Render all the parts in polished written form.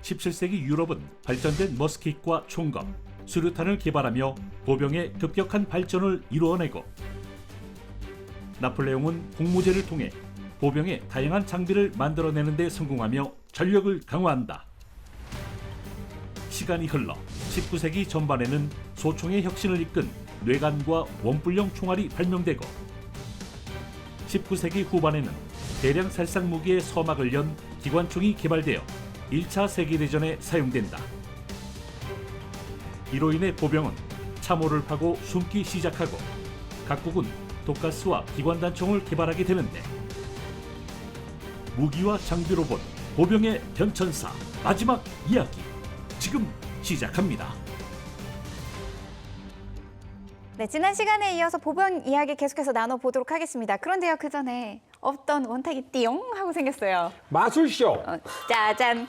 17세기 유럽은 발전된 머스킷과 총검, 수류탄을 개발하며 보병의 급격한 발전을 이루어내고 나폴레옹은 공무제를 통해 보병의 다양한 장비를 만들어내는 데 성공하며 전력을 강화한다. 시간이 흘러 19세기 전반에는 소총의 혁신을 이끈 뇌관과 원뿔형 총알이 발명되고 19세기 후반에는 대량 살상 무기의 서막을 연 기관총이 개발되어 1차 세계대전에 사용된다. 이로 인해 보병은 참호를 파고 숨기 시작하고 각국은 독가스와 기관단총을 개발하게 되는데 무기와 장비로 본 보병의 변천사 마지막 이야기 지금 시작합니다. 네, 지난 시간에 이어서 보병 이야기 계속해서 나눠보도록 하겠습니다. 그런데요, 그 전에 없던 원탁이 띠용 하고 생겼어요. 마술쇼. 짜잔.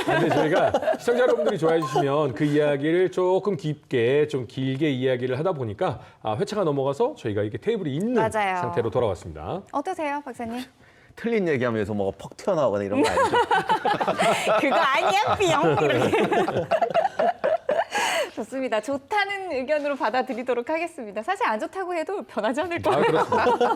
근데 저희가 시청자 여러분들이 좋아해 주시면 그 이야기를 조금 깊게 좀 길게 이야기를 하다 보니까 회차가 넘어가서 저희가 이렇게 테이블이 있는 맞아요. 상태로 돌아왔습니다. 어떠세요, 박사님? 틀린 얘기하면서 뭐가 퍽 튀어나오거나 이런 거 아니죠? 그거 아니야, 삐용. 좋습니다. 좋다는 의견으로 받아들이도록 하겠습니다. 사실 안 좋다고 해도 변하지 않을 거예요. 그렇습니다.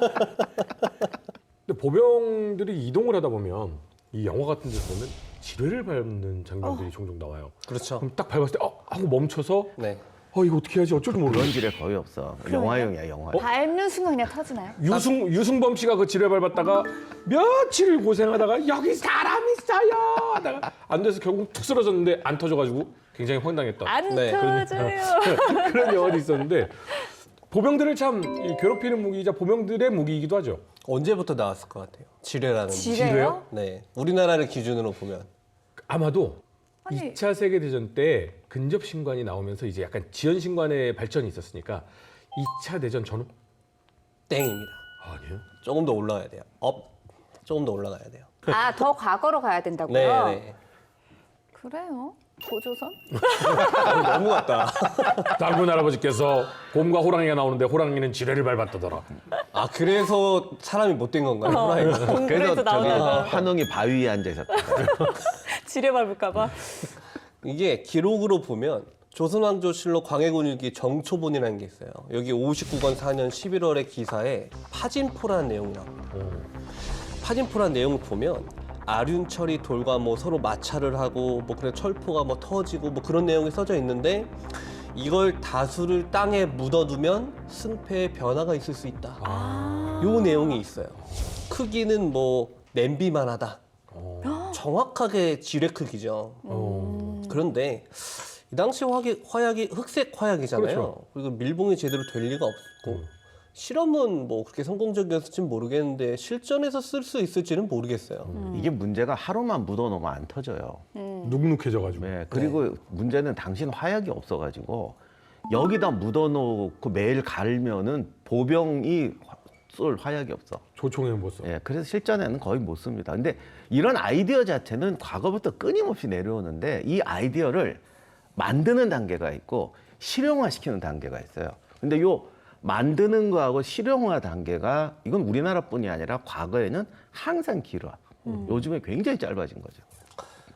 근데 보병들이 이동을 하다 보면 이 영화 같은 데서 보면 지뢰를 밟는 장면들이 종종 나와요. 그렇죠. 그럼 딱 밟았을 때 하고 멈춰서 네. 이거 어떻게 해야지 어쩔 줄 모르겠어. 그런 지뢰 거의 없어. 영화용이야, 영화. 밟는 순간 그냥 터지나요? 유승범 씨가 그 지뢰 밟았다가 며칠 고생하다가 여기 사람 있어요 하다가 안 돼서 결국 툭 쓰러졌는데 안 터져가지고 굉장히 황당했던 안 네, 터져요. 그런 영화도 있었는데 보병들을 참 괴롭히는 무기이자 보병들의 무기이기도 하죠. 언제부터 나왔을 것 같아요? 지뢰라는 게. 지뢰요? 네. 우리나라를 기준으로 보면. 아마도 아니. 2차 세계대전 때 근접신관이 나오면서 이제 약간 지연신관의 발전이 있었으니까 2차 대전 전후? 땡입니다. 아니에요? 조금 더 올라가야 돼요. 조금 더 올라가야 돼요. 아, 더 과거로 가야 된다고요? 네. 그래요? 고조선? 너무 같다. 장군 할아버지께서 곰과 호랑이가 나오는데 호랑이는 지뢰를 밟았다더라. 아, 그래서 사람이 못된 건가요? 호랑이가? 그래서 공그레도 저기 나오다가 한웅이 바위 위에 앉아 있었다. 지뢰 밟을까 봐. 이게 기록으로 보면 조선왕조실록 광해군일기 정초본이라는 게 있어요. 여기 59권 4년 11월의 기사에 파진포라는 내용이 나옵니다. 파진포라는 내용을 보면 아륜철이 돌과 뭐 서로 마찰을 하고 뭐 그런 철포가 뭐 터지고 뭐 그런 내용이 써져 있는데 이걸 다수를 땅에 묻어두면 승패에 변화가 있을 수 있다. 요 내용이 있어요. 크기는 뭐 냄비만하다. 정확하게 지뢰 크기죠. 그런데 이 당시 화약이 흑색 화약이잖아요. 그렇죠. 그리고 밀봉이 제대로 될 리가 없고 실험은 뭐 그렇게 성공적이었을지는 모르겠는데 실전에서 쓸 수 있을지는 모르겠어요. 이게 문제가 하루만 묻어놓으면 안 터져요. 눅눅해져가지고. 네, 그리고 문제는 당신 화약이 없어가지고 여기다 묻어놓고 매일 갈면은 보병이 쏠 화약이 없어. 조총에는 못 써. 예, 그래서 실전에는 거의 못 씁니다. 근데 이런 아이디어 자체는 과거부터 끊임없이 내려오는데 이 아이디어를 만드는 단계가 있고 실용화시키는 단계가 있어요. 근데 요 만드는 거하고 실용화 단계가 이건 우리나라뿐이 아니라 과거에는 항상 길어. 요즘에 굉장히 짧아진 거죠.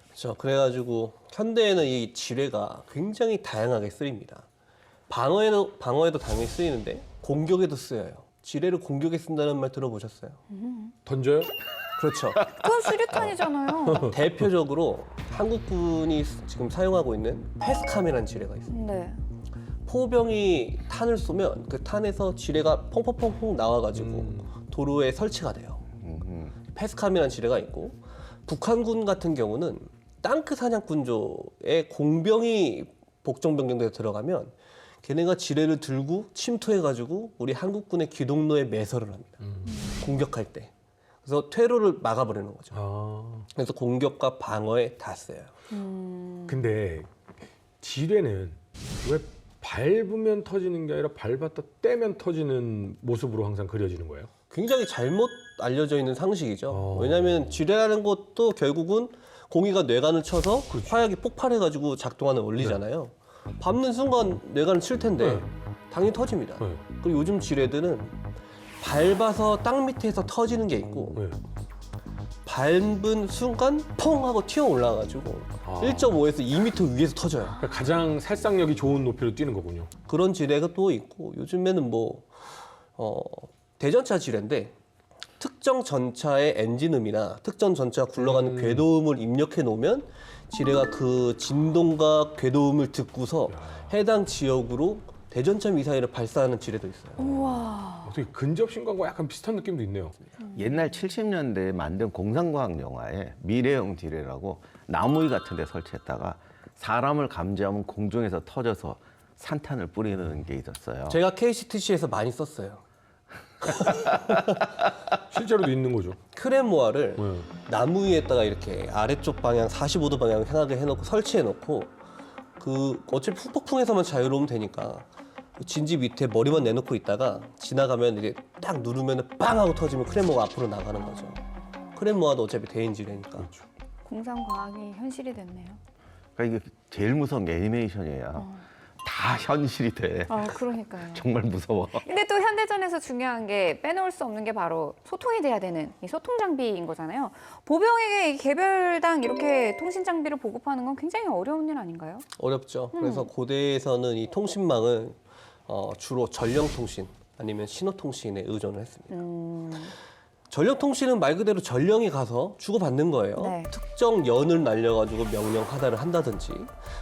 그렇죠. 그래가지고 현대에는 이 지뢰가 굉장히 다양하게 쓰입니다. 방어에도 당연히 쓰이는데 공격에도 쓰여요. 지뢰를 공격에 쓴다는 말 들어보셨어요? 던져요? 그렇죠. 그건 수류탄이잖아요. 대표적으로 한국군이 지금 사용하고 있는 패스캄이라는 지뢰가 있어요. 네. 포병이 탄을 쏘면 그 탄에서 지뢰가 펑펑펑펑 나와가지고 도로에 설치가 돼요. 패스캄이라는 지뢰가 있고 북한군 같은 경우는 땅크 사냥꾼조에 공병이 복종변경돼서 들어가면 걔네가 지뢰를 들고 침투해가지고 우리 한국군의 기동로에 매설을 합니다. 공격할 때. 그래서 퇴로를 막아버리는 거죠. 그래서 공격과 방어에 다 써요. 근데 지뢰는 왜 밟으면 터지는 게 아니라 밟았다 떼면 터지는 모습으로 항상 그려지는 거예요? 굉장히 잘못 알려져 있는 상식이죠. 왜냐하면 지뢰라는 것도 결국은 공이가 뇌관을 쳐서 화약이 폭발해가지고 작동하는 원리잖아요. 밟는 순간 뇌관을 칠 텐데 네. 당연히 터집니다. 네. 그리고 요즘 지뢰들은 밟아서 땅 밑에서 터지는 게 있고 네. 밟은 순간 퐁 하고 튀어 올라가가지고 1.5에서 2m 위에서 터져요. 그러니까 가장 살상력이 좋은 높이로 뛰는 거군요. 그런 지뢰가 또 있고 요즘에는 뭐 대전차 지뢰인데 특정 전차의 엔진음이나 특정 전차가 굴러가는 궤도음을 입력해 놓으면 지뢰가 그 진동과 궤도음을 듣고서 해당 지역으로 대전차 미사일을 발사하는 지뢰도 있어요. 우와. 어떻게 근접 신광과 약간 비슷한 느낌도 있네요. 옛날 70년대에 만든 공상과학 영화에 미래형 지뢰라고 나무 위 같은 데 설치했다가 사람을 감지하면 공중에서 터져서 산탄을 뿌리는 게 있었어요. 제가 KCTC에서 많이 썼어요. 실제로도 있는 거죠. 크레모아를 네. 나무 위에다가 이렇게 아래쪽 방향 45도 방향 향하게 해놓고 설치해놓고 그 어차피 후폭풍에서만 자유로우면 되니까 그 진지 밑에 머리만 내놓고 있다가 지나가면 이게 딱 누르면 빵 하고 터지면 크레모가 앞으로 나가는 거죠. 크레모아도 어차피 대인지뢰니까. 공상과학이 현실이 됐네요. 그러니까 이게 제일 무서운 게 애니메이션이에요. 다 현실이 돼. 그러니까요. 정말 무서워. 근데 또 현대전에서 중요한 게 빼놓을 수 없는 게 바로 소통이 돼야 되는 이 소통 장비인 거잖아요. 보병에게 이 개별당 이렇게 통신 장비를 보급하는 건 굉장히 어려운 일 아닌가요? 어렵죠. 그래서 고대에서는 이 통신망을 주로 전령통신 아니면 신호통신에 의존을 했습니다. 전령통신은 말 그대로 전령이 가서 주고받는 거예요. 네. 특정 연을 날려가지고 명령 하달을 한다든지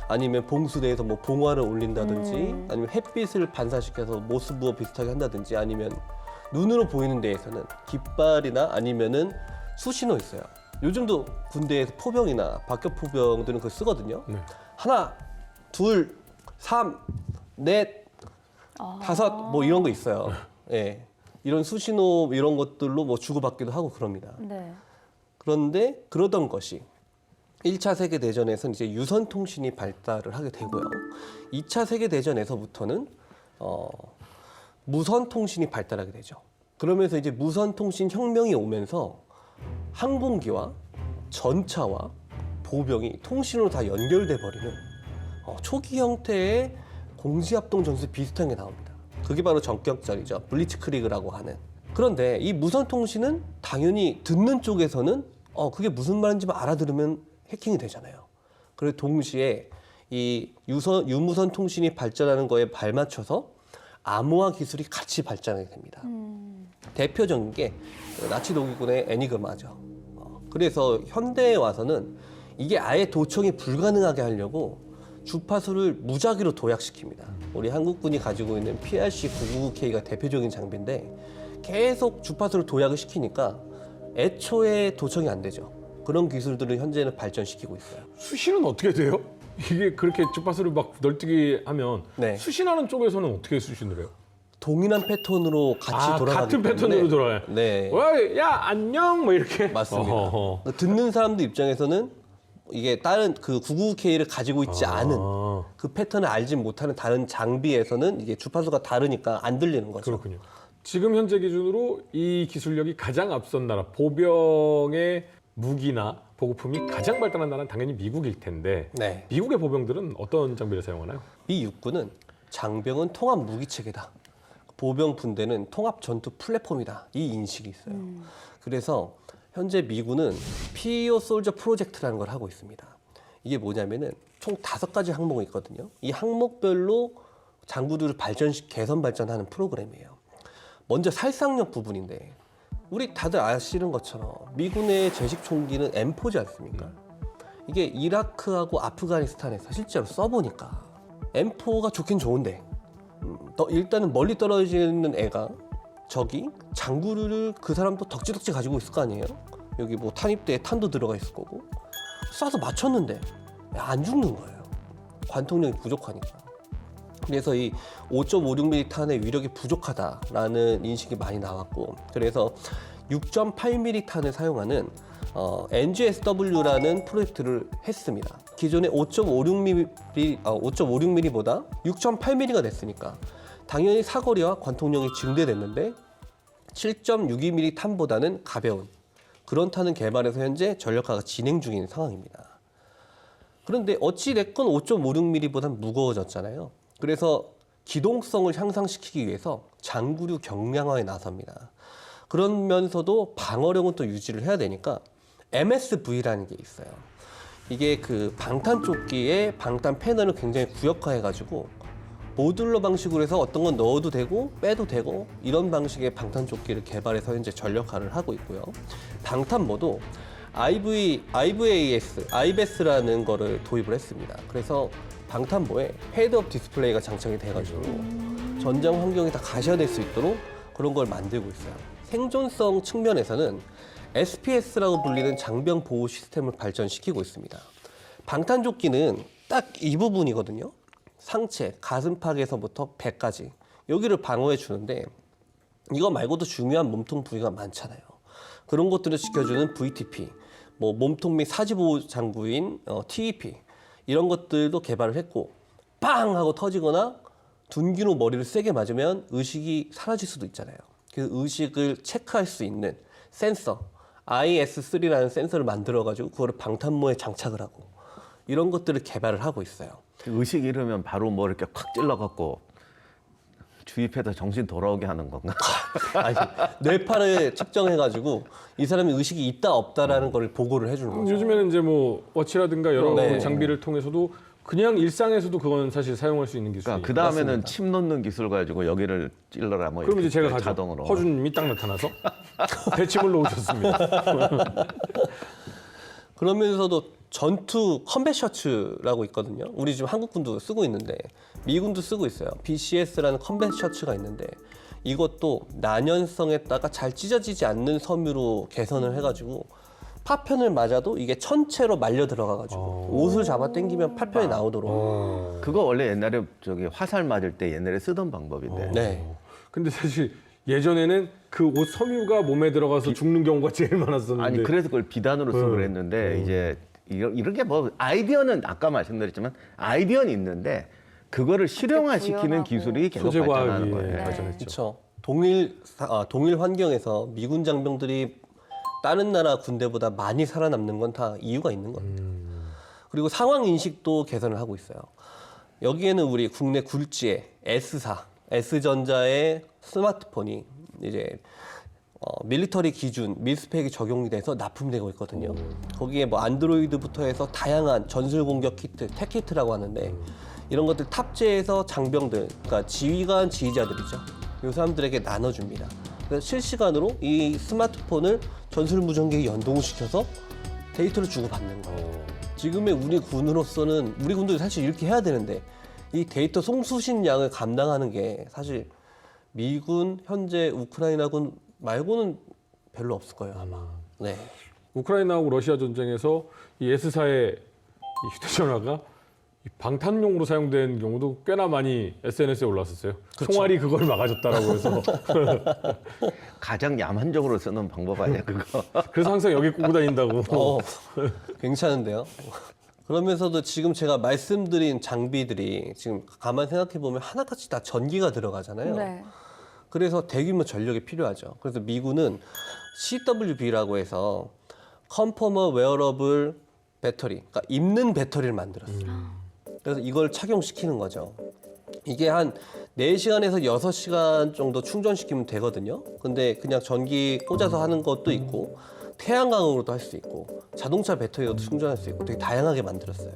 아니면 봉수대에서 뭐 봉화를 올린다든지 아니면 햇빛을 반사시켜서 모스부어 비슷하게 한다든지 아니면 눈으로 보이는 데에서는 깃발이나 아니면은 수신호 있어요. 요즘도 군대에서 포병이나 박격 포병들은 그거 쓰거든요. 네. 하나, 둘, 3, 넷, 다섯 뭐 이런 거 있어요. 예. 이런 수신호 이런 것들로 뭐 주고받기도 하고 그럽니다. 네. 그런데 그러던 것이 1차 세계대전에서는 이제 유선통신이 발달을 하게 되고요. 2차 세계대전에서부터는 무선통신이 발달하게 되죠. 그러면서 이제 무선통신 혁명이 오면서 항공기와 전차와 보병이 통신으로 다 연결돼 버리는 초기 형태의 공시합동 전술 비슷한 게 나옵니다. 그게 바로 전격전이죠. 블리츠크리그라고 하는. 그런데 이 무선통신은 당연히 듣는 쪽에서는 그게 무슨 말인지 알아들으면 해킹이 되잖아요. 그리고 동시에 이 유무선 통신이 발전하는 거에 발맞춰서 암호화 기술이 같이 발전하게 됩니다. 대표적인 게 나치 독일군의 애니그마죠. 그래서 현대에 와서는 이게 아예 도청이 불가능하게 하려고 주파수를 무작위로 도약시킵니다. 우리 한국군이 가지고 있는 PRC-999K가 대표적인 장비인데 계속 주파수를 도약을 시키니까 애초에 도청이 안 되죠. 그런 기술들을 현재는 발전시키고 있어요. 수신은 어떻게 돼요? 이게 그렇게 주파수를 막 널뛰게 하면 네. 수신하는 쪽에서는 어떻게 수신을 해요? 동일한 패턴으로 같이 돌아가기 같은 때문에 패턴으로 돌아가요? 네, 야 안녕 뭐 이렇게? 맞습니다. 어허허. 듣는 사람들 입장에서는 이게 다른 그 999K를 가지고 있지 않은 그 패턴을 알지 못하는 다른 장비에서는 이게 주파수가 다르니까 안 들리는 거죠. 그렇군요. 지금 현재 기준으로 이 기술력이 가장 앞선 나라, 보병의 무기나 보급품이 가장 발달한 나라는 당연히 미국일 텐데 네. 미국의 보병들은 어떤 장비를 사용하나요? 미 육군은 장병은 통합 무기 체계다. 보병 분대는 통합 전투 플랫폼이다. 이 인식이 있어요. 그래서 현재 미군은 PEO 솔저 프로젝트라는 걸 하고 있습니다. 이게 뭐냐면은 총 5가지 항목이 있거든요. 이 항목별로 장구들을 개선 발전하는 프로그램이에요. 먼저 살상력 부분인데 우리 다들 아시는 것처럼 미군의 제식 총기는 M4지 않습니까? 이게 이라크하고 아프가니스탄에서 실제로 써보니까 M4가 좋긴 좋은데 일단은 멀리 떨어지는 애가 적이 장구를 그 사람도 덕지덕지 가지고 있을 거 아니에요? 여기 뭐 탄입대에 탄도 들어가 있을 거고 쏴서 맞췄는데 안 죽는 거예요. 관통력이 부족하니까. 그래서 이 5.56mm 탄의 위력이 부족하다라는 인식이 많이 나왔고 그래서 6.8mm 탄을 사용하는 NGSW라는 프로젝트를 했습니다. 기존의 5.56mm보다 6.8mm가 됐으니까 당연히 사거리와 관통력이 증대됐는데 7.62mm 탄보다는 가벼운 그런 탄을 개발해서 현재 전력화가 진행 중인 상황입니다. 그런데 어찌 됐건 5.56mm보다는 무거워졌잖아요. 그래서 기동성을 향상시키기 위해서 장구류 경량화에 나섭니다. 그러면서도 방어력은 또 유지를 해야 되니까 MSV라는 게 있어요. 이게 그 방탄조끼의 방탄 패널을 굉장히 구역화해가지고 모듈러 방식으로 해서 어떤 건 넣어도 되고 빼도 되고 이런 방식의 방탄조끼를 개발해서 현재 전력화를 하고 있고요. 방탄모도 IBES라는 거를 도입을 했습니다. 그래서 방탄모에 헤드업 디스플레이가 장착이 돼가지고 전장 환경이 다 가셔야될 수 있도록 그런 걸 만들고 있어요. 생존성 측면에서는 SPS라고 불리는 장병 보호 시스템을 발전시키고 있습니다. 방탄조끼는 딱 이 부분이거든요. 상체, 가슴팍에서부터 배까지 여기를 방어해 주는데 이거 말고도 중요한 몸통 부위가 많잖아요. 그런 것들을 지켜주는 VTP, 뭐 몸통 및 사지보호 장구인 TEP 이런 것들도 개발을 했고 빵 하고 터지거나 둔기로 머리를 세게 맞으면 의식이 사라질 수도 있잖아요. 그 의식을 체크할 수 있는 센서 IS3라는 센서를 만들어가지고 그거를 방탄모에 장착을 하고 이런 것들을 개발을 하고 있어요. 의식 잃으면 바로 뭐 이렇게 콱 찔러갖고 주입해서 정신 돌아오게 하는 건가? 아니, 뇌파를 측정해가지고 이 사람이 의식이 있다 없다라는 걸 보고를 해주는 거죠. 요즘에는 이제 뭐 워치라든가 여러 네. 장비를 통해서도 그냥 일상에서도 그건 사실 사용할 수 있는 기술이. 그러니까 그 다음에는 맞습니다. 침 넣는 기술 가지고 여기를 찔러라 뭐 그럼 이렇게 이제 제가 가죠. 자동으로. 허준님이 딱 나타나서 대침을 놓으셨습니다. 그러면서도 전투 컴뱃 셔츠라고 있거든요. 우리 지금 한국군도 쓰고 있는데 미군도 쓰고 있어요. BCS라는 컴뱃 셔츠가 있는데 이것도 난연성에다가 잘 찢어지지 않는 섬유로 개선을 해가지고 파편을 맞아도 이게 천체로 말려 들어가가지고 옷을 잡아 당기면 파편이 나오도록. 그거 원래 옛날에 저기 화살 맞을 때 옛날에 쓰던 방법인데. 네. 근데 사실 예전에는 그 옷 섬유가 몸에 들어가서 죽는 경우가 제일 많았었는데. 아니 그래서 그걸 비단으로 쓰고 네. 그랬는데 이제 이런 게 뭐 아이디어는 아까 말씀드렸지만 아이디어는 있는데 그거를 실용화시키는 구현하고. 기술이 계속 소재 발전하는 과학이 거예요. 발전했죠. 그렇죠. 동일 환경에서 미군 장병들이 다른 나라 군대보다 많이 살아남는 건 다 이유가 있는 겁니다. 그리고 상황 인식도 개선을 하고 있어요. 여기에는 우리 국내 굴지의 S사, S전자의 스마트폰이 이제 밀리터리 기준 밀스펙이 적용이 돼서 납품되고 있거든요. 거기에 뭐 안드로이드부터 해서 다양한 전술 공격 키트, 테키트라고 하는데 이런 것들 탑재해서 장병들, 그러니까 지휘관 지휘자들이죠. 이 사람들에게 나눠줍니다. 그래서 실시간으로 이 스마트폰을 전술 무전기에 연동을 시켜서 데이터를 주고받는 거예요. 지금의 우리 군으로서는 우리 군도 사실 이렇게 해야 되는데 이 데이터 송수신량을 감당하는 게 사실 미군, 현재 우크라이나군 말고는 별로 없을 거예요 아마. 네. 우크라이나하고 러시아 전쟁에서 이 S사의 이 휴대전화가 이 방탄용으로 사용된 경우도 꽤나 많이 SNS에 올랐었어요. 그렇죠. 총알이 그걸 막아줬다라고 해서. 가장 야만적으로 쓰는 방법 아니야 그거? 그래서 항상 여기 꾸고 다닌다고. 괜찮은데요? 그러면서도 지금 제가 말씀드린 장비들이 지금 가만 생각해 보면 하나같이 다 전기가 들어가잖아요. 네. 그래서 대규모 전력이 필요하죠. 그래서 미군은 CWB라고 해서 컨포머 웨어러블 배터리, 그러니까 입는 배터리를 만들었어요. 그래서 이걸 착용시키는 거죠. 이게 한 4시간에서 6시간 정도 충전시키면 되거든요. 근데 그냥 전기 꽂아서 하는 것도 있고 태양광으로도 할 수 있고 자동차 배터리로도 충전할 수 있고 되게 다양하게 만들었어요.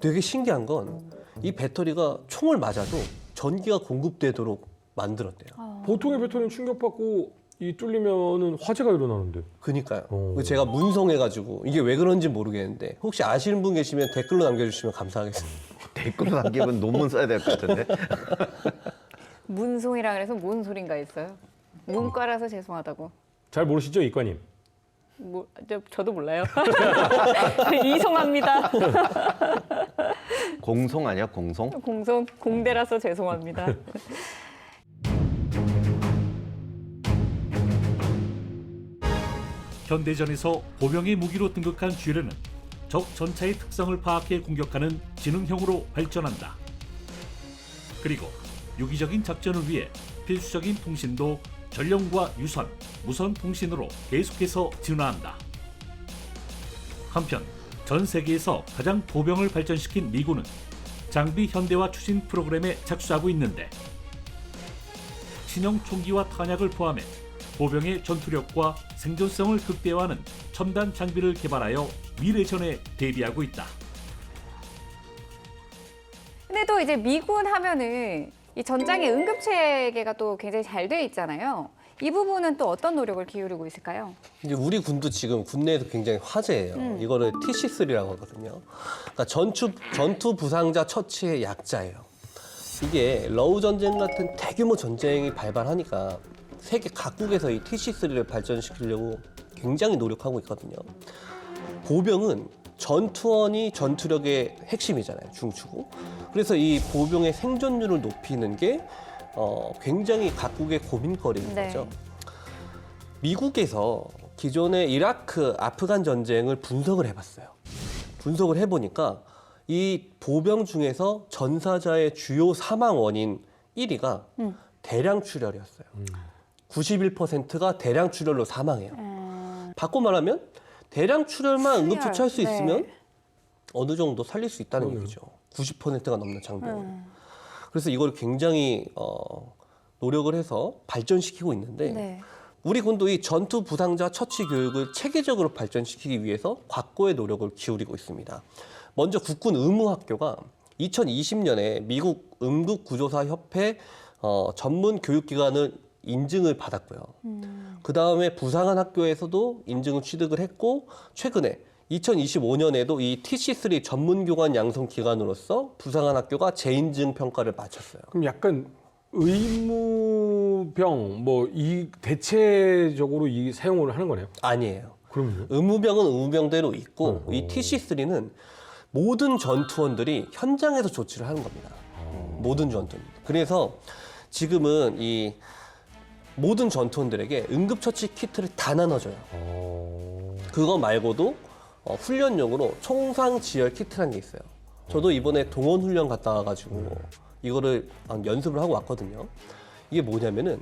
되게 신기한 건 이 배터리가 총을 맞아도 전기가 공급되도록 만들었대요. 보통의 배터리는 충격받고 이 뚫리면은 화재가 일어나는데. 그니까요. 제가 문성해가지고 이게 왜 그런지 모르겠는데 혹시 아시는 분 계시면 댓글로 남겨주시면 감사하겠습니다. 댓글로 남기면 논문 써야 될 것 같은데. 문송이라 그래서 뭔 소린가 했어요. 문과라서 죄송하다고. 잘 모르시죠 이과님? 저도 몰라요. 이송합니다. 공송 아니야 공송? 공송 공대라서 죄송합니다. 현대전에서 보병의 무기로 등극한 쥐레는 적 전차의 특성을 파악해 공격하는 지능형으로 발전한다. 그리고 유기적인 작전을 위해 필수적인 통신도 전령과 유선, 무선 통신으로 계속해서 진화한다. 한편 전 세계에서 가장 보병을 발전시킨 미군은 장비 현대화 추진 프로그램에 착수하고 있는데 신형 총기와 탄약을 포함해 보병의 전투력과 생존성을 극대화하는 첨단 장비를 개발하여 미래전에 대비하고 있다. 근데 또 이제 미군 하면은 이 전장의 응급 체계가 또 굉장히 잘 돼 있잖아요. 이 부분은 또 어떤 노력을 기울이고 있을까요? 이제 우리 군도 지금 군내에서 굉장히 화제예요. 이거를 TC3라고 하거든요. 그러니까 전투 부상자 처치의 약자예요. 이게 러우 전쟁 같은 대규모 전쟁이 발발하니까 세계 각국에서 이 TC3를 발전시키려고 굉장히 노력하고 있거든요. 보병은 전투원이 전투력의 핵심이잖아요, 중추고. 그래서 이 보병의 생존율을 높이는 게 굉장히 각국의 고민거리인 네. 거죠. 미국에서 기존의 이라크, 아프간 전쟁을 분석을 해봤어요. 분석을 해보니까 이 보병 중에서 전사자의 주요 사망 원인 1위가 대량 출혈이었어요. 91%가 대량 출혈로 사망해요. 바꿔 말하면 대량 출혈만 응급 처치할 수 네. 있으면 어느 정도 살릴 수 있다는 얘기죠. 90%가 넘는 장병을. 그래서 이걸 굉장히 노력을 해서 발전시키고 있는데 네. 우리 군도 이 전투 부상자 처치 교육을 체계적으로 발전시키기 위해서 확고의 노력을 기울이고 있습니다. 먼저 국군 의무학교가 2020년에 미국 응급구조사협회 전문 교육기관을 인증을 받았고요. 그 다음에 부상한 학교에서도 인증을 취득을 했고 최근에 2025년에도 이 TC3 전문교관 양성기관으로서 부상한 학교가 재인증 평가를 마쳤어요. 그럼 약간 의무병 뭐 이 대체적으로 이 사용을 하는 거네요. 아니에요. 그럼요. 의무병은 의무병대로 있고 이 TC3는 모든 전투원들이 현장에서 조치를 하는 겁니다. 모든 전투원. 그래서 지금은 이 모든 전투원들에게 응급처치 키트를 다 나눠줘요. 그거 말고도 훈련용으로 총상지열 키트라는 게 있어요. 저도 이번에 동원 훈련 갔다 와가지고 이거를 연습을 하고 왔거든요. 이게 뭐냐면은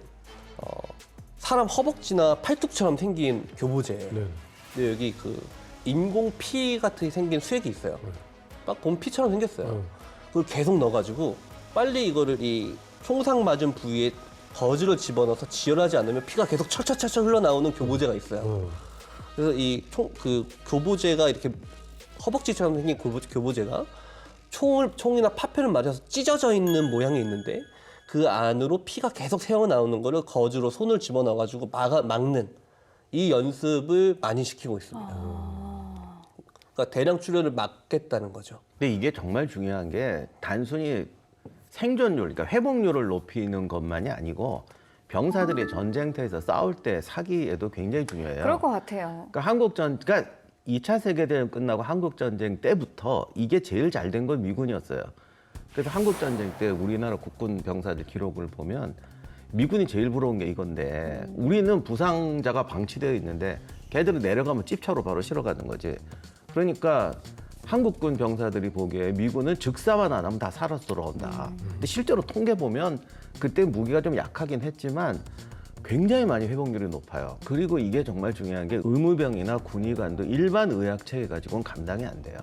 사람 허벅지나 팔뚝처럼 생긴 교보제예요. 네. 근데 여기 그 인공 피 같은 생긴 수액이 있어요. 딱 보면 피처럼 생겼어요. 그걸 계속 넣어가지고 빨리 이거를 이 총상 맞은 부위에 거즈를 집어넣어서 지혈하지 않으면 피가 계속 철철철철 흘러나오는 교보제가 있어요. 그래서 이 그 교보제가 이렇게 허벅지처럼 생긴 교보제가 총이나 파편을 맞아서 찢어져 있는 모양이 있는데 그 안으로 피가 계속 새어 나오는 거를 거즈로 손을 집어넣어가지고 막는 이 연습을 많이 시키고 있습니다. 그러니까 대량 출혈을 막겠다는 거죠. 근데 이게 정말 중요한 게 단순히 생존율, 그러니까 회복률을 높이는 것만이 아니고 병사들이 전쟁터에서 싸울 때 사기에도 굉장히 중요해요. 그럴 것 같아요. 그러니까 2차 세계대전 끝나고 한국전쟁 때부터 이게 제일 잘 된 건 미군이었어요. 그래서 한국전쟁 때 우리나라 국군 병사들 기록을 보면 미군이 제일 부러운 게 이건데 우리는 부상자가 방치되어 있는데 걔들은 내려가면 찝차로 바로 실어가는 거지. 그러니까 한국군 병사들이 보기에 미군은 즉사만 안 하면 다 살아서 돌아온다. 근데 실제로 통계 보면 그때 무기가 좀 약하긴 했지만 굉장히 많이 회복률이 높아요. 그리고 이게 정말 중요한 게 의무병이나 군의관도 일반 의학체계 가지고는 감당이 안 돼요.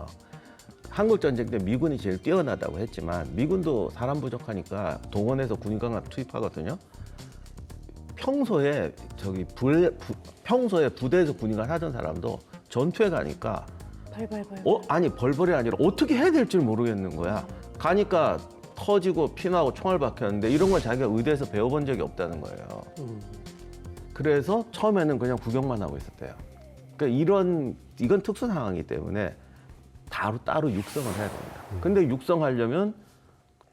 한국전쟁 때 미군이 제일 뛰어나다고 했지만 미군도 사람 부족하니까 동원해서 군의관 투입하거든요. 평소에 평소에 부대에서 군의관 하던 사람도 전투에 가니까 발발발. 아니 벌벌이 아니라 어떻게 해야 될지 모르겠는 거야. 가니까 터지고 피나고 총알 박혔는데 이런 걸 자기가 의대에서 배워본 적이 없다는 거예요. 그래서 처음에는 그냥 구경만 하고 있었대요. 그러니까 이건 특수 상황이기 때문에 따로 육성을 해야 됩니다. 근데 육성하려면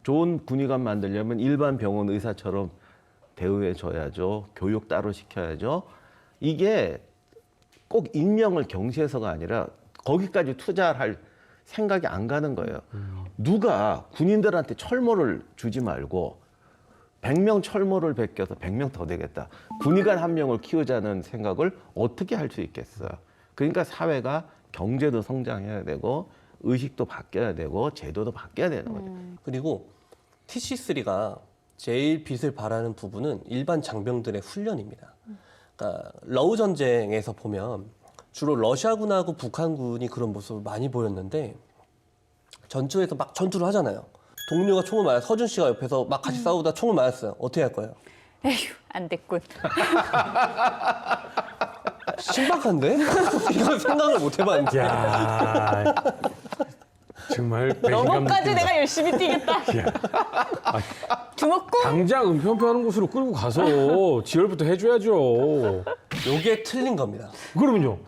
좋은 군의관 만들려면 일반 병원 의사처럼 대우해 줘야죠. 교육 따로 시켜야죠. 이게 꼭 인명을 경시해서가 아니라 거기까지 투자할 생각이 안 가는 거예요. 누가 군인들한테 철모를 주지 말고 100명 철모를 베껴서 100명 더 되겠다. 군의관 한 명을 키우자는 생각을 어떻게 할 수 있겠어요. 그러니까 사회가 경제도 성장해야 되고 의식도 바뀌어야 되고 제도도 바뀌어야 되는 거죠. 그리고 TC3가 제일 빛을 발하는 부분은 일반 장병들의 훈련입니다. 그러니까 러우 전쟁에서 보면 주로 러시아군하고 북한군이 그런 모습을 많이 보였는데 전투에서 막 전투를 하잖아요. 동료가 총을 맞아 서준 씨가 옆에서 막 같이 싸우다 총을 맞았어요. 어떻게 할 거예요? 에휴, 안 됐군. 신박한데? 이거 생각을 못 해봤는데. 야 정말 넘어까지 내가 열심히 뛰겠다. 주먹고 당장 은폐은폐하는 곳으로 끌고 가서 지혈부터 해줘야죠. 요게 틀린 겁니다. 그러면요.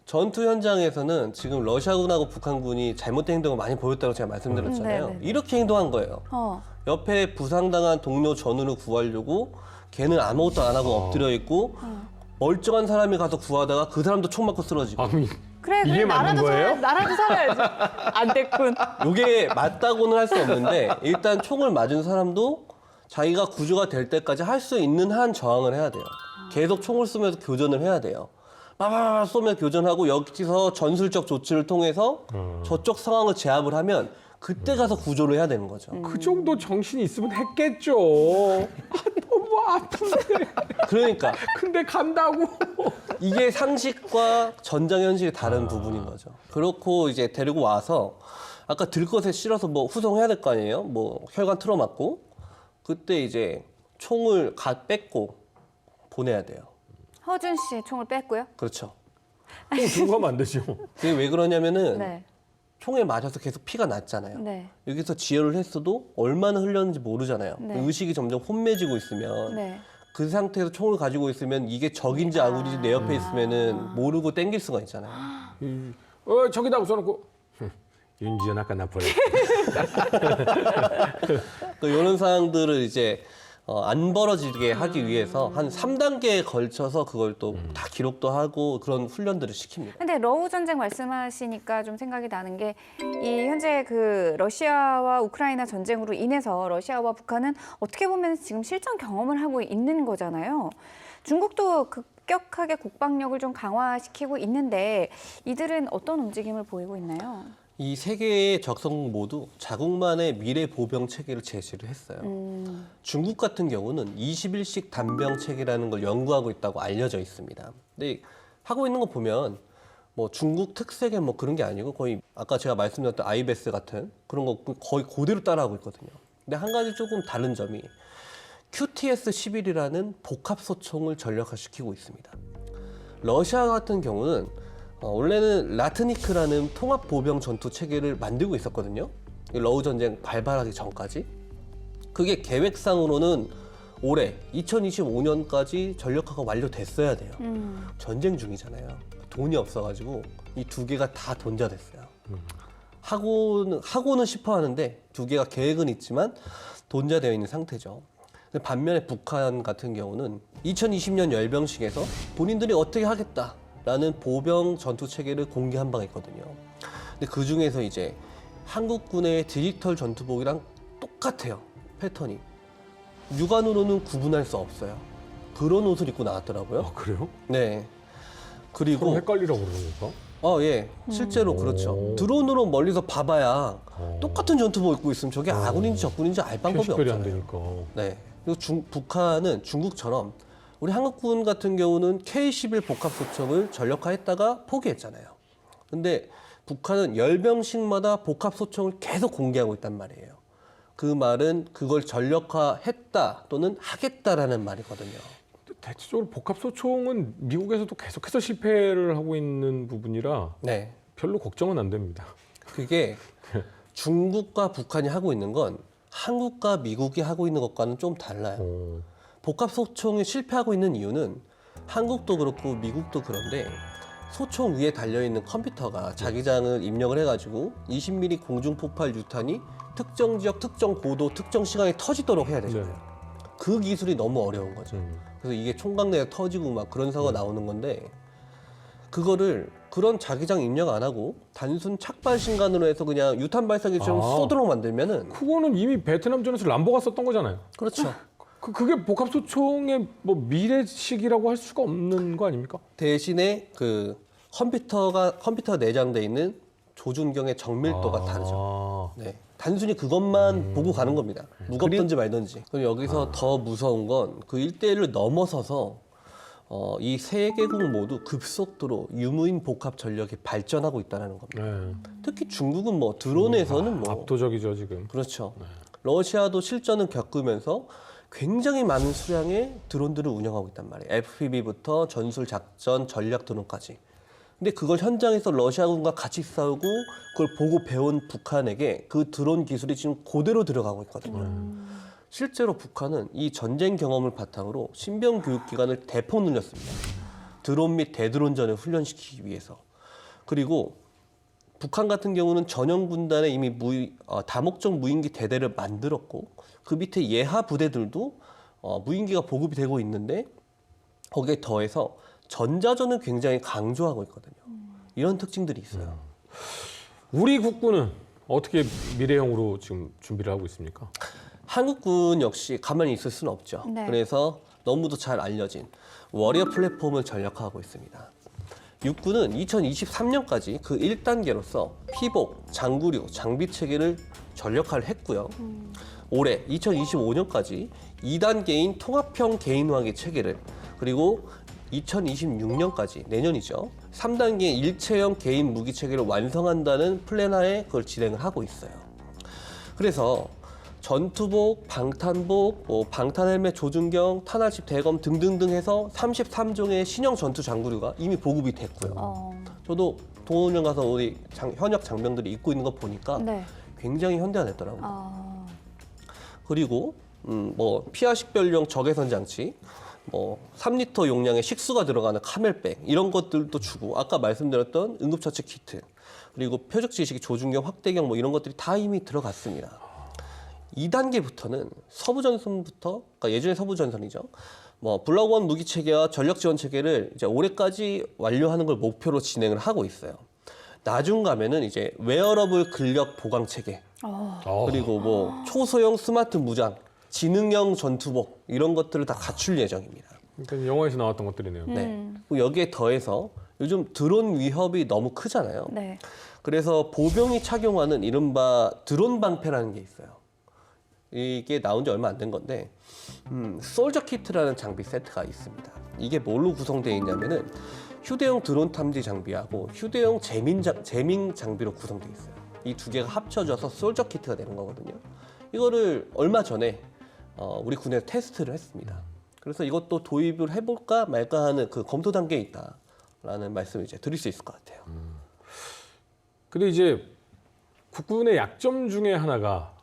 전투 현장에서는 지금 러시아군하고 북한군이 잘못된 행동을 많이 보였다고 제가 말씀드렸잖아요. 네네. 이렇게 행동한 거예요. 옆에 부상당한 동료 전우를 구하려고 걔는 아무것도 안 하고 엎드려 있고 멀쩡한 사람이 가서 구하다가 그 사람도 총 맞고 쓰러지고. 아니 그래 이게 맞는 거예요? 나라도 살아야지. 안 됐군. 요게 맞다고는 할 수 없는데 일단 총을 맞은 사람도 자기가 구조가 될 때까지 할 수 있는 한 저항을 해야 돼요. 계속 총을 쏘면서 교전을 해야 돼요. 빠바바 쏘면 교전하고 여기서 전술적 조치를 통해서 저쪽 상황을 제압을 하면 그때 가서 구조를 해야 되는 거죠. 그 정도 정신이 있으면 했겠죠. 아, 너무 아픈데. 그러니까 근데 간다고. 이게 상식과 전장 현실이 다른 부분인 거죠. 그렇고 이제 데리고 와서 아까 들 것에 실어서 뭐 후송해야 될 거 아니에요? 뭐 혈관 틀어맞고 그때 이제 총을 뺏고 보내야 돼요. 허준 씨 총을 뺐고요. 그렇죠. 또 들고 가면 안 되죠. 그게 왜 그러냐면은 네. 총에 맞아서 계속 피가 났잖아요. 네. 여기서 지혈을 했어도 얼마나 흘렸는지 모르잖아요. 네. 의식이 점점 혼매지고 있으면 네. 그 상태에서 총을 가지고 있으면 이게 적인지 아군인지 내 옆에 있으면은 모르고 땡길 수가 있잖아요. 저기다 써놓고 윤지연 아까 나 버렸어. 또 이런 상황들을 이제 안 벌어지게 하기 위해서 한 3단계에 걸쳐서 그걸 또 다 기록도 하고 그런 훈련들을 시킵니다. 근데 러우 전쟁 말씀하시니까 좀 생각이 나는 게 이 현재 그 러시아와 우크라이나 전쟁으로 인해서 러시아와 북한은 어떻게 보면 지금 실전 경험을 하고 있는 거잖아요. 중국도 급격하게 국방력을 좀 강화시키고 있는데 이들은 어떤 움직임을 보이고 있나요? 이 세 개의 적성국 모두 자국만의 미래 보병 체계를 제시를 했어요. 중국 같은 경우는 21식 단병 체계라는 걸 연구하고 있다고 알려져 있습니다. 근데 하고 있는 거 보면 뭐 중국 특색의 뭐 그런 게 아니고 거의 아까 제가 말씀드렸던 아이베스 같은 그런 거 거의 그대로 따라하고 있거든요. 근데 한 가지 조금 다른 점이 QTS-11이라는 복합 소총을 전력화시키고 있습니다. 러시아 같은 경우는 원래는 라트니크라는 통합 보병 전투 체계를 만들고 있었거든요. 러우 전쟁 발발하기 전까지. 그게 계획상으로는 올해 2025년까지 전력화가 완료됐어야 돼요. 전쟁 중이잖아요. 돈이 없어가지고 이 두 개가 다 돈자됐어요. 하고는 싶어 하는데 두 개가 계획은 있지만 돈자되어 있는 상태죠. 반면에 북한 같은 경우는 2020년 열병식에서 본인들이 어떻게 하겠다라는 보병 전투 체계를 공개한 바가 있거든요. 근데 그 중에서 이제 한국군의 디지털 전투복이랑 똑같아요. 패턴이. 육안으로는 구분할 수 없어요. 그런 옷을 입고 나왔더라고요. 그래요? 네. 서로 그리고 헷갈리라고 그러니까. 예, 실제로 그렇죠. 드론으로 멀리서 봐봐야 똑같은 전투복 입고 있으면 저게 아군인지 적군인지 알 방법이 식별이 안 없잖아요. 되니까. 네. 그리고 북한은 중국처럼 우리 한국군 같은 경우는 K-11 복합소총을 전력화했다가 포기했잖아요. 근데 북한은 열병식마다 복합소총을 계속 공개하고 있단 말이에요. 그 말은 그걸 전력화했다 또는 하겠다라는 말이거든요. 대체적으로 복합소총은 미국에서도 계속해서 실패를 하고 있는 부분이라 네. 별로 걱정은 안 됩니다. 그게 중국과 북한이 하고 있는 건 한국과 미국이 하고 있는 것과는 좀 달라요. 복합소총이 실패하고 있는 이유는 한국도 그렇고 미국도 그런데 소총 위에 달려있는 컴퓨터가 자기장을 입력을 해가지고 20mm 공중폭발 유탄이 특정 지역, 특정 고도, 특정 시간에 터지도록 해야 되잖아요. 네. 그 기술이 너무 어려운 거죠. 그래서 이게 총각 내에 터지고 막 그런 사고가 나오는 건데 그거를 그런 자기장 입력 안 하고 단순 착발 신간으로 해서 그냥 유탄 발사기처럼 쏘도록 만들면은 그거는 이미 베트남전에서 람보가 썼던 거잖아요. 그렇죠. 그게 복합소총의 뭐 미래식이라고 할 수가 없는 거 아닙니까? 대신에 그 컴퓨터 내장돼 있는 조준경의 정밀도가 다르죠. 네. 단순히 그것만 보고 가는 겁니다. 무겁든지 말든지. 그럼 여기서 더 무서운 건 그 1대1을 넘어서서 이 세 개국 모두 급속도로 유무인 복합 전력이 발전하고 있다는 겁니다. 네. 특히 중국은 뭐 드론에서는 뭐 압도적이죠 지금. 그렇죠. 러시아도 실전을 겪으면서 굉장히 많은 수량의 드론들을 운영하고 있단 말이에요. FPV부터 전술 작전 전략 드론까지. 근데 그걸 현장에서 러시아군과 같이 싸우고 그걸 보고 배운 북한에게 그 드론 기술이 지금 그대로 들어가고 있거든요. 실제로 북한은 이 전쟁 경험을 바탕으로 신병 교육 기간을 대폭 늘렸습니다. 드론 및 대드론전을 훈련시키기 위해서. 그리고 북한 같은 경우는 전형 군단에 이미 다목적 무인기 대대를 만들었고 그 밑에 예하 부대들도 무인기가 보급이 되고 있는데 거기에 더해서 전자전을 굉장히 강조하고 있거든요. 이런 특징들이 있어요. 우리 국군은 어떻게 미래형으로 지금 준비를 하고 있습니까? 한국군 역시 가만히 있을 수는 없죠. 네. 그래서 너무도 잘 알려진 워리어 플랫폼을 전략화하고 있습니다. 육군은 2023년까지 그 1단계로서 피복, 장구류, 장비 체계를 전력화를 했고요. 올해 2025년까지 2단계인 통합형 개인화기 체계를 그리고 2026년까지 내년이죠. 3단계 일체형 개인 무기 체계를 완성한다는 플랜하에 그걸 진행을 하고 있어요. 그래서 전투복, 방탄복, 방탄 헬멧 조준경, 탄화집 대검 등등등 해서 33종의 신형 전투 장구류가 이미 보급이 됐고요. 저도 동호훈련 가서 우리 현역 장병들이 입고 있는 거 보니까 네. 굉장히 현대화됐더라고요. 그리고 뭐 피하 식별용 적외선 장치, 뭐 3리터 용량의 식수가 들어가는 카멜백 이런 것들도 주고 아까 말씀드렸던 응급처치 키트 그리고 표적 지식이 조준경, 확대경 뭐 이런 것들이 다 이미 들어갔습니다. 2단계부터는 서부전선부터 그러니까 예전에 서부전선이죠. 뭐 블럭원 무기 체계와 전력 지원 체계를 이제 올해까지 완료하는 걸 목표로 진행을 하고 있어요. 나중 가면은 이제 웨어러블 근력 보강 체계 그리고 뭐 초소형 스마트 무장, 지능형 전투복 이런 것들을 다 갖출 예정입니다. 그러니까 영화에서 나왔던 것들이네요. 네. 그리고 여기에 더해서 요즘 드론 위협이 너무 크잖아요. 네. 그래서 보병이 착용하는 이른바 드론 방패라는 게 있어요. 이게 나온 지 얼마 안 된 건데 솔저 키트라는 장비 세트가 있습니다. 이게 뭘로 구성되어 있냐면은 휴대용 드론 탐지 장비하고 휴대용 재밍 장비로 구성되어 있어요. 이 두 개가 합쳐져서 솔저 키트가 되는 거거든요. 이거를 얼마 전에 우리 군에서 테스트를 했습니다. 그래서 이것도 도입을 해볼까 말까 하는 그 검토 단계에 있다라는 말씀을 이제 드릴 수 있을 것 같아요. 근데 이제 국군의 약점 중에 하나가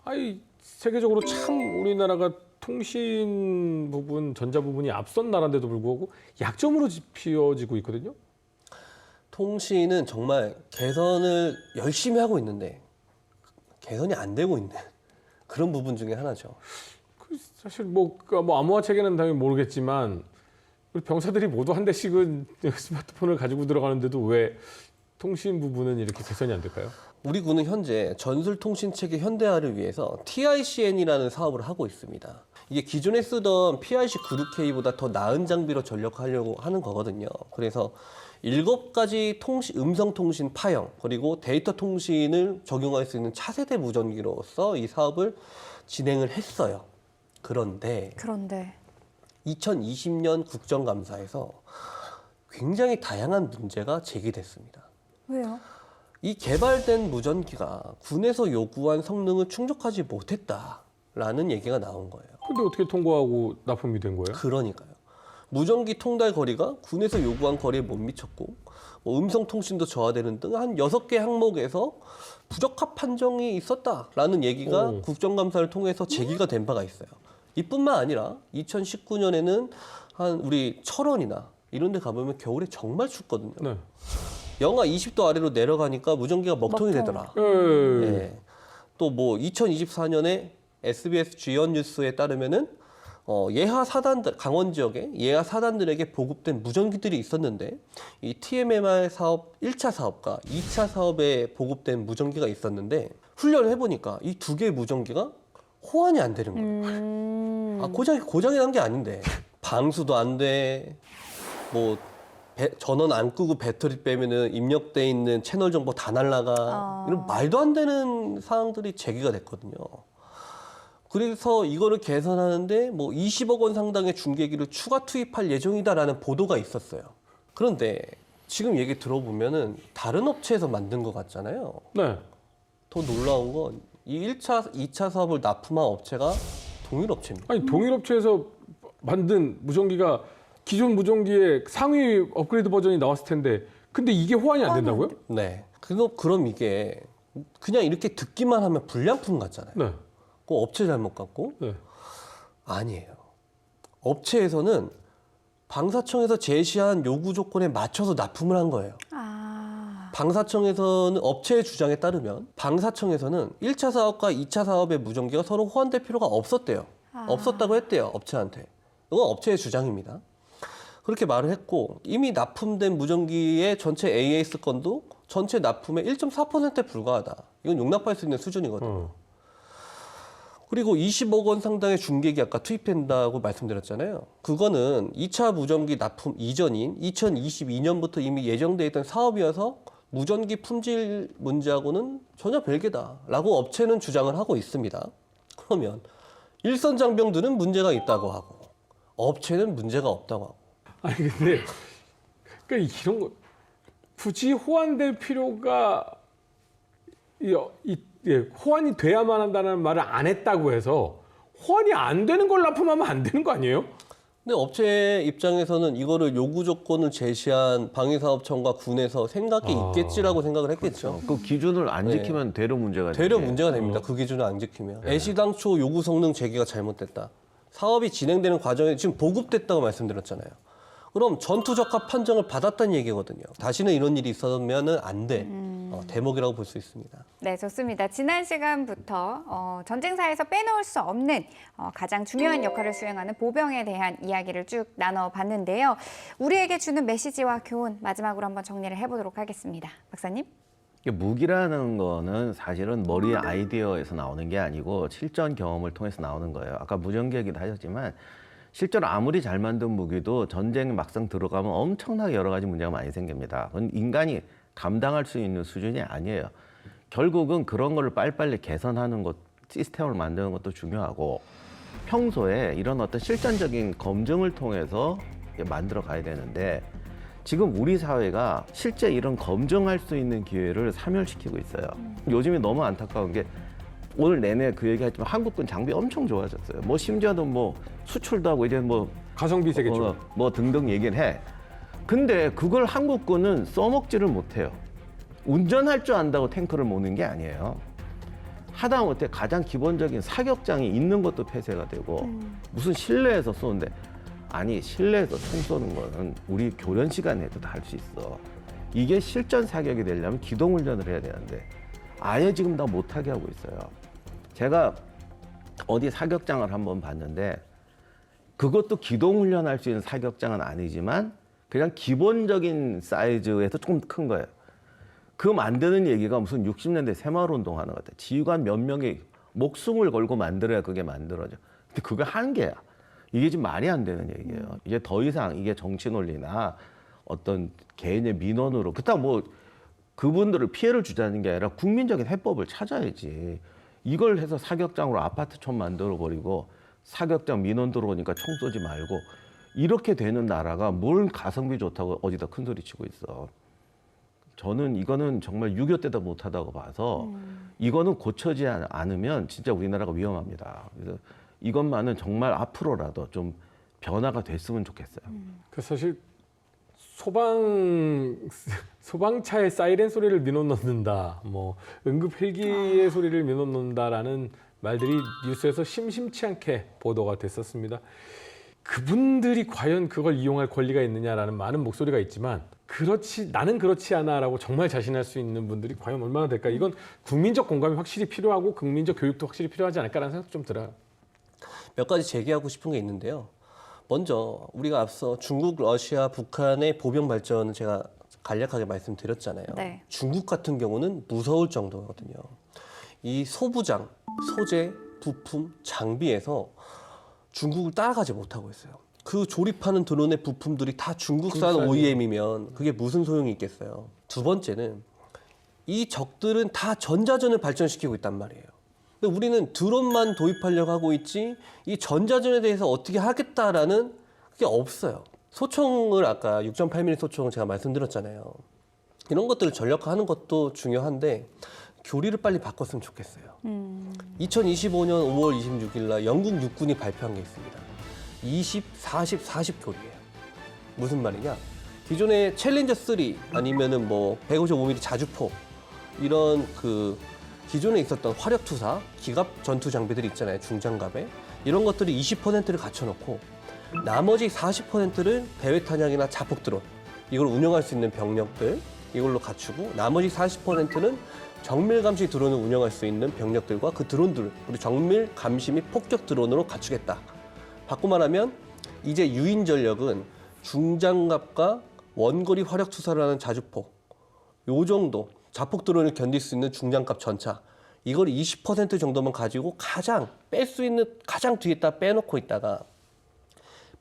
세계적으로 참 우리나라가 통신 부분, 전자 부분이 앞선 나라인데도 불구하고 약점으로 짚어지고 있거든요. 통신은 정말 개선을 열심히 하고 있는데 개선이 안 되고 있는 그런 부분 중에 하나죠. 사실 뭐 암호화 체계는 당연히 모르겠지만 우리 병사들이 모두 한 대씩은 스마트폰을 가지고 들어가는데도 왜 통신 부분은 이렇게 개선이 안 될까요? 우리 군은 현재 전술통신체계 현대화를 위해서 TICN이라는 사업을 하고 있습니다. 이게 기존에 쓰던 PRC96K보다 더 나은 장비로 전력하려고 하는 거거든요. 그래서 7가지 음성통신 파형 그리고 데이터 통신을 적용할 수 있는 차세대 무전기로서 이 사업을 진행을 했어요. 그런데 2020년 국정감사에서 굉장히 다양한 문제가 제기됐습니다. 왜요? 이 개발된 무전기가 군에서 요구한 성능을 충족하지 못했다라는 얘기가 나온 거예요. 근데 어떻게 통과하고 납품이 된 거예요? 그러니까요. 무전기 통달 거리가 군에서 요구한 거리에 못 미쳤고 뭐 음성 통신도 저하되는 등 한 6개 항목에서 부적합 판정이 있었다라는 얘기가 국정감사를 통해서 제기가 된 바가 있어요. 이뿐만 아니라 2019년에는 한 우리 철원이나 이런 데 가보면 겨울에 정말 춥거든요. 네. 영하 20도 아래로 내려가니까 무전기가 먹통이 되더라. 예. 또 뭐 2024년에 SBS 주연 뉴스에 따르면은 예하 사단들 강원 지역에 예하 사단들에게 보급된 무전기들이 있었는데 이 TMMR 사업 1차 사업과 2차 사업에 보급된 무전기가 있었는데 훈련을 해보니까 이 두 개의 무전기가 호환이 안 되는 거예요. 고장이 난 게 아닌데 방수도 안 돼. 뭐 전원 안 끄고 배터리 빼면은 입력돼 있는 채널 정보 다 날라가. 이런 말도 안 되는 사항들이 제기가 됐거든요. 그래서 이거를 개선하는데 뭐 20억 원 상당의 중계기를 추가 투입할 예정이다라는 보도가 있었어요. 그런데 지금 얘기 들어보면은 다른 업체에서 만든 것 같잖아요. 네. 더 놀라운 건 이 1차, 2차 사업을 납품한 업체가 동일 업체입니다. 아니 동일 업체에서 만든 무전기가 기존 무전기의 상위 업그레이드 버전이 나왔을 텐데 근데 이게 호환이 안 된다고요? 네. 그럼 이게 그냥 이렇게 듣기만 하면 불량품 같잖아요. 네. 그 업체 잘못 같고 네. 아니에요. 업체에서는 방사청에서 제시한 요구 조건에 맞춰서 납품을 한 거예요. 방사청에서는 업체의 주장에 따르면 방사청에서는 1차 사업과 2차 사업의 무전기가 서로 호환될 필요가 없었대요. 없었다고 했대요. 업체한테. 이건 업체의 주장입니다. 그렇게 말을 했고 이미 납품된 무전기의 전체 AS 건도 전체 납품의 1.4%에 불과하다. 이건 용납할 수 있는 수준이거든요. 그리고 20억 원 상당의 중개기 아까 투입한다고 말씀드렸잖아요. 그거는 2차 무전기 납품 이전인 2022년부터 이미 예정돼 있던 사업이어서 무전기 품질 문제하고는 전혀 별개다라고 업체는 주장을 하고 있습니다. 그러면 일선 장병들은 문제가 있다고 하고 업체는 문제가 없다고 하고. 아니 근데 그러니까 이런 거 굳이 호환될 필요가 호환이 돼야만 한다는 말을 안 했다고 해서 호환이 안 되는 걸 납품하면 안 되는 거 아니에요? 근데 업체 입장에서는 이거를 요구 조건을 제시한 방위사업청과 군에서 생각이 있겠지라고 생각을 했겠죠. 그 기준을 안 지키면 대려 문제가 대려 되네. 문제가 됩니다. 그 기준을 안 지키면. 애시당초 요구 성능 제기가 잘못됐다. 사업이 진행되는 과정에 지금 보급됐다고 말씀드렸잖아요. 그럼 전투 적합 판정을 받았다는 얘기거든요. 다시는 이런 일이 있었으면 안 돼. 대목이라고 볼 수 있습니다. 네, 좋습니다. 지난 시간부터 전쟁사에서 빼놓을 수 없는 가장 중요한 역할을 수행하는 보병에 대한 이야기를 쭉 나눠봤는데요. 우리에게 주는 메시지와 교훈 마지막으로 한번 정리를 해보도록 하겠습니다. 박사님. 무기라는 거는 사실은 머리의 아이디어에서 나오는 게 아니고 실전 경험을 통해서 나오는 거예요. 아까 무전기 얘기도 하셨지만 실제로 아무리 잘 만든 무기도 전쟁 막상 들어가면 엄청나게 여러 가지 문제가 많이 생깁니다. 그건 인간이 감당할 수 있는 수준이 아니에요. 결국은 그런 거를 빨리빨리 개선하는 것, 시스템을 만드는 것도 중요하고 평소에 이런 어떤 실전적인 검증을 통해서 만들어 가야 되는데 지금 우리 사회가 실제 이런 검증할 수 있는 기회를 사멸시키고 있어요. 요즘에 너무 안타까운 게 오늘 내내 그 얘기했지만 한국군 장비 엄청 좋아졌어요. 뭐 심지어는 뭐 수출도 하고 이제 뭐 가성비 세겠죠. 뭐 등등 얘기를 해. 근데 그걸 한국군은 써먹지를 못해요. 운전할 줄 안다고 탱크를 모는 게 아니에요. 하다못해 가장 기본적인 사격장이 있는 것도 폐쇄가 되고 무슨 실내에서 쏘는데 아니 실내에서 총 쏘는 거는 우리 교련 시간에도 다 할 수 있어. 이게 실전 사격이 되려면 기동훈련을 해야 되는데 아예 지금 다 못하게 하고 있어요. 제가 어디 사격장을 한번 봤는데 그것도 기동훈련 할 수 있는 사격장은 아니지만 그냥 기본적인 사이즈에서 조금 큰 거예요. 그 만드는 얘기가 무슨 60년대 새마을운동 하는 것 같아요. 지휘관 몇 명이 목숨을 걸고 만들어야 그게 만들어져. 근데 그거 한계야. 이게 지금 말이 안 되는 얘기예요. 이제 더 이상 이게 정치 논리나 어떤 개인의 민원으로 그렇다고 뭐 그분들을 피해를 주자는 게 아니라 국민적인 해법을 찾아야지. 이걸 해서 사격장으로 아파트촌 만들어버리고 사격장 민원 들어오니까 총 쏘지 말고 이렇게 되는 나라가 뭘 가성비 좋다고 어디다 큰소리 치고 있어. 저는 이거는 정말 6.25 때도 못하다고 봐서 이거는 고쳐지지 않으면 진짜 우리나라가 위험합니다. 그래서 이것만은 정말 앞으로라도 좀 변화가 됐으면 좋겠어요. 그 사실 소방차의 사이렌 소리를 민원 넣는다, 뭐 응급 헬기의 소리를 민원 넣는다라는 말들이 뉴스에서 심심치 않게 보도가 됐었습니다. 그분들이 과연 그걸 이용할 권리가 있느냐라는 많은 목소리가 있지만 나는 그렇지 않아라고 정말 자신할 수 있는 분들이 과연 얼마나 될까? 이건 국민적 공감이 확실히 필요하고 국민적 교육도 확실히 필요하지 않을까라는 생각도 좀 들어요. 몇 가지 제기하고 싶은 게 있는데요. 먼저 우리가 앞서 중국, 러시아, 북한의 보병 발전은 제가 간략하게 말씀드렸잖아요. 네. 중국 같은 경우는 무서울 정도거든요. 이 소부장, 소재, 부품, 장비에서 중국을 따라가지 못하고 있어요. 그 조립하는 드론의 부품들이 다 중국산 OEM이면 그게 무슨 소용이 있겠어요. 두 번째는 이 적들은 다 전자전을 발전시키고 있단 말이에요. 근데 우리는 드론만 도입하려고 하고 있지 이 전자전에 대해서 어떻게 하겠다라는 그게 없어요. 소총을 아까 6.8mm 소총을 제가 말씀드렸잖아요. 이런 것들을 전력화하는 것도 중요한데 교리를 빨리 바꿨으면 좋겠어요. 2025년 5월 26일 날 영국 육군이 발표한 게 있습니다. 20, 40, 40 교리예요. 무슨 말이냐? 기존의 챌린저 3 아니면은 뭐 155mm 자주포 이런 그 기존에 있었던 화력투사, 기갑 전투 장비들이 있잖아요. 중장갑에 이런 것들이 20%를 갖춰놓고 나머지 40%를 대외 탄약이나 자폭 드론 이걸 운영할 수 있는 병력들 이걸로 갖추고 나머지 40%는 정밀 감시 드론을 운영할 수 있는 병력들과 그 드론들 우리 정밀 감시 및 폭격 드론으로 갖추겠다. 바꿔 말하면 이제 유인 전력은 중장갑과 원거리 화력 투사를 하는 자주포 요 정도 자폭 드론을 견딜 수 있는 중장갑 전차 이걸 20% 정도만 가지고 가장 뺄 수 있는 가장 뒤에다 빼놓고 있다가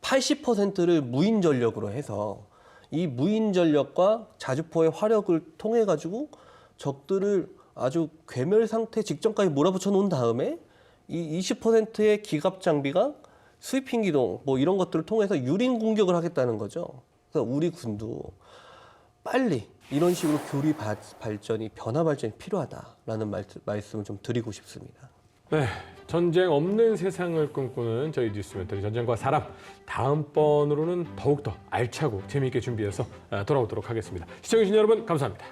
80%를 무인 전력으로 해서 이 무인 전력과 자주포의 화력을 통해 가지고 적들을 아주 괴멸 상태 직전까지 몰아붙여 놓은 다음에 이 20%의 기갑 장비가 스위핑 기동 뭐 이런 것들을 통해서 유린 공격을 하겠다는 거죠. 그래서 우리 군도 빨리 이런 식으로 교리 발전이 변화 발전이 필요하다라는 말씀을 좀 드리고 싶습니다. 네, 전쟁 없는 세상을 꿈꾸는 저희 뉴스 멘터리 전쟁과 사람 다음번으로는 더욱더 알차고 재미있게 준비해서 돌아오도록 하겠습니다. 시청해주신 여러분 감사합니다.